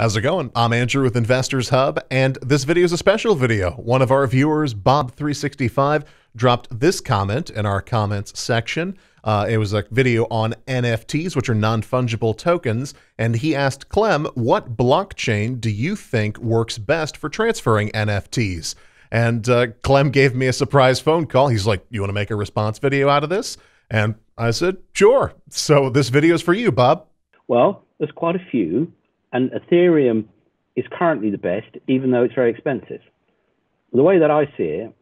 How's it going? I'm Andrew with Investors Hub, and this video is a special video. One of our viewers, Bob365, dropped this comment in our comments section. It was a video on NFTs, which are non-fungible tokens, and he asked Clem, what blockchain do you think works best for transferring NFTs? And Clem gave me a surprise phone call. He's like, you want to make a response video out of this? And I said, sure. So this video is for you, Bob. Well, there's quite a few. And Ethereum is currently the best, even though it's very expensive. The way that I see it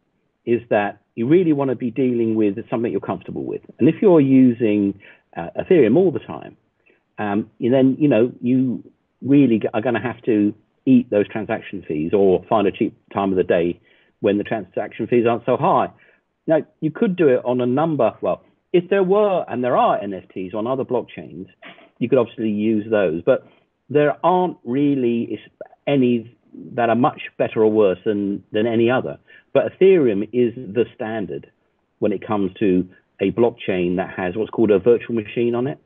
is that you really want to be dealing with something you're comfortable with. And if you're using Ethereum all the time, then you really are going to have to eat those transaction fees or find a cheap time of the day when the transaction fees aren't so high. Now, you could do it on a number. Well, if there were, and there are NFTs on other blockchains, you could obviously use those. But there aren't really any that are much better or worse than any other. But Ethereum is the standard when it comes to a blockchain that has what's called a virtual machine on it.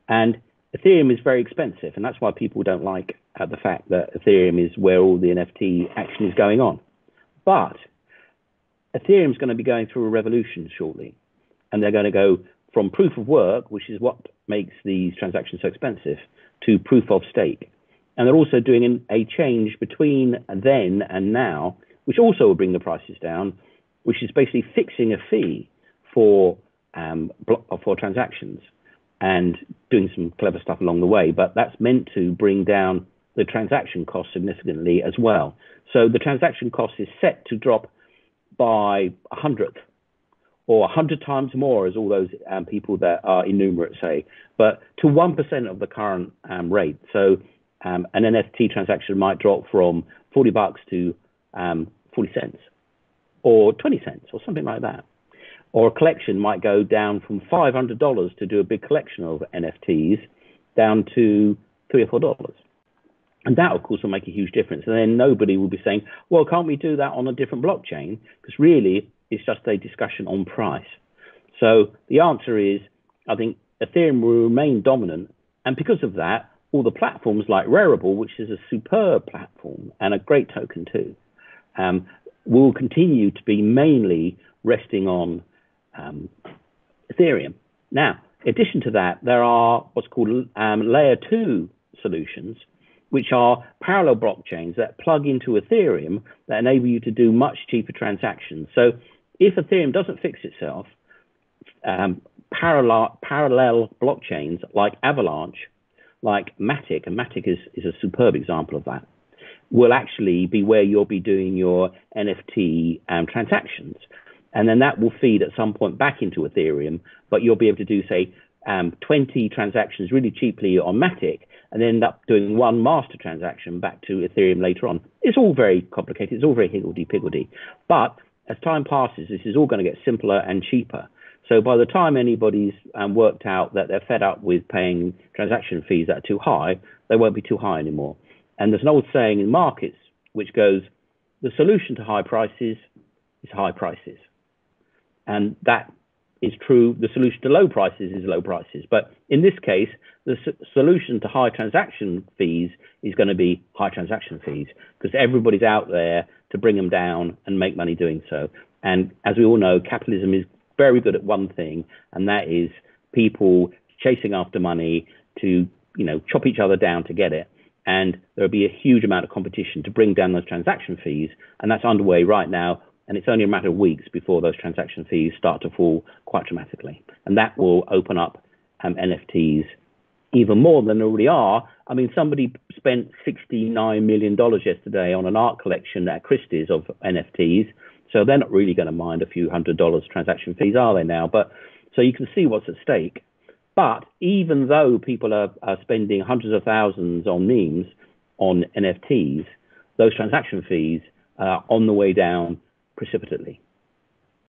And Ethereum is very expensive. And that's why people don't like the fact that Ethereum is where all the NFT action is going on. But Ethereum is going to be going through a revolution shortly. And they're going to go from proof of work, which is what makes these transactions so expensive, to proof of stake. And they're also doing a change between then and now, which also will bring the prices down, which is basically fixing a fee for transactions and doing some clever stuff along the way. But that's meant to bring down the transaction cost significantly as well. So the transaction cost is set to drop by 100th, or 100 times more, as all those people that are innumerate say, but to 1% of the current rate. So an NFT transaction might drop from $40 to 40 cents, or 20 cents, or something like that. Or a collection might go down from $500 to do a big collection of NFTs down to $3 or $4. And that, of course, will make a huge difference. And then nobody will be saying, well, can't we do that on a different blockchain? Because really, it's just a discussion on price. So the answer is, I think Ethereum will remain dominant. And because of that, all the platforms like Rarible, which is a superb platform and a great token too, will continue to be mainly resting on Ethereum. Now, in addition to that, there are what's called layer 2 solutions, which are parallel blockchains that plug into Ethereum that enable you to do much cheaper transactions. So if Ethereum doesn't fix itself, parallel blockchains like Avalanche, like Matic, and Matic is a superb example of that, will actually be where you'll be doing your NFT transactions. And then that will feed at some point back into Ethereum, but you'll be able to do, say, 20 transactions really cheaply on Matic, and then end up doing one master transaction back to Ethereum later on. It's all very complicated. It's all very higgledy-piggledy. But as time passes, this is all going to get simpler and cheaper. So by the time anybody's worked out that they're fed up with paying transaction fees that are too high, they won't be too high anymore. And there's an old saying in markets which goes, the solution to high prices is high prices. And that is true. The solution to low prices is low prices. But in this case, the solution to high transaction fees is going to be high transaction fees, because everybody's out there to bring them down and make money doing so. And as we all know, capitalism is very good at one thing, and that is people chasing after money to, chop each other down to get it. And there'll be a huge amount of competition to bring down those transaction fees, and that's underway right now. And it's only a matter of weeks before those transaction fees start to fall quite dramatically. And that will open up NFTs even more than they already are. I mean, somebody spent $69 million yesterday on an art collection at Christie's of NFTs. So they're not really going to mind a few $100 transaction fees, are they now? But so you can see what's at stake. But even though people are spending hundreds of thousands on memes, on NFTs, those transaction fees are on the way down precipitously.